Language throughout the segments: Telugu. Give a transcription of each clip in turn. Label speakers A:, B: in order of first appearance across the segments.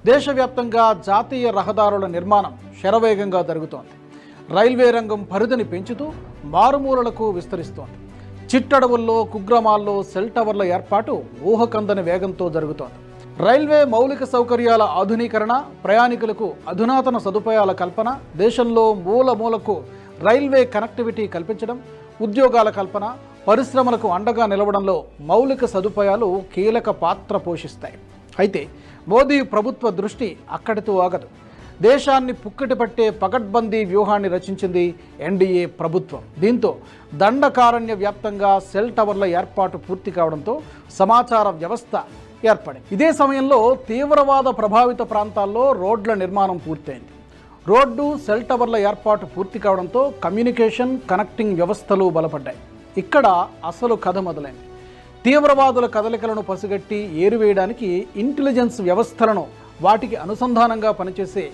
A: దేశవ్యాప్తంగా జాతీయ రహదారుల నిర్మాణం శరవేగంగా జరుగుతోంది. రైల్వే రంగం పరిధిని పెంచుతూ మారుమూలలకు విస్తరిస్తోంది. చిట్టడవుల్లో, కుగ్రామాల్లో సెల్ టవర్ల ఏర్పాటు ఊహకందని వేగంతో జరుగుతోంది. రైల్వే మౌలిక సౌకర్యాల ఆధునీకరణ, ప్రయాణికులకు అధునాతన సదుపాయాల కల్పన, దేశంలో మూలకు రైల్వే కనెక్టివిటీ కల్పించడం, ఉద్యోగాల కల్పన, పరిశ్రమలకు అండగా నిలవడంలో మౌలిక సదుపాయాలు కీలక పాత్ర పోషిస్తాయి. అయితే మోదీ ప్రభుత్వ దృష్టి అక్కడితో ఆగదు. దేశాన్ని పుక్కటి పట్టే పకడ్బందీ వ్యూహాన్ని రచించింది ఎన్డీఏ ప్రభుత్వం. దీంతో దండకారణ్య వ్యాప్తంగా సెల్ టవర్ల ఏర్పాటు పూర్తి కావడంతో సమాచార వ్యవస్థ ఏర్పడింది. ఇదే సమయంలో తీవ్రవాద ప్రభావిత ప్రాంతాల్లో రోడ్ల నిర్మాణం పూర్తయింది. రోడ్డు, సెల్ టవర్ల ఏర్పాటు పూర్తి కావడంతో కమ్యూనికేషన్, కనెక్టింగ్ వ్యవస్థలు బలపడ్డాయి. ఇక్కడ అసలు కథ మొదలైంది. తీవ్రవాదుల కదలికలను పసిగట్టి ఏరివేయడానికి ఇంటెలిజెన్స్ వ్యవస్థలను, వాటికి అనుసంధానంగా పనిచేసే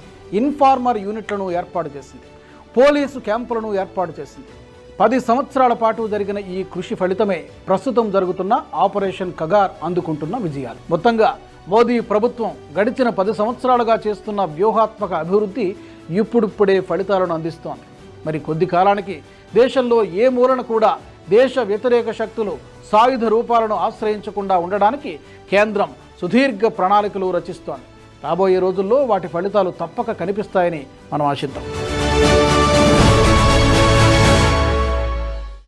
A: ఇన్ఫార్మర్ యూనిట్లను ఏర్పాటు చేసింది. పోలీసు క్యాంపులను ఏర్పాటు చేసింది. 10 సంవత్సరాల పాటు జరిగిన ఈ కృషి ఫలితమే ప్రస్తుతం జరుగుతున్న ఆపరేషన్ కగార్ అందుకుంటున్న విజయాలు. మొత్తంగా మోదీ ప్రభుత్వం గడిచిన 10 సంవత్సరాలుగా చేస్తున్న వ్యూహాత్మక అభివృద్ధి ఇప్పుడిప్పుడే ఫలితాలను అందిస్తోంది. మరి కొద్ది కాలానికి దేశంలో ఏ మూలన కూడా దేశ వ్యతిరేక శక్తులు సాయుధ రూపాలను ఆశ్రయించకుండా ఉండడానికి కేంద్రం సుదీర్ఘ ప్రణాళికలు రచిస్తోంది. రాబోయే రోజుల్లో వాటి ఫలితాలు తప్పక కనిపిస్తాయని మనం ఆశిద్దాం.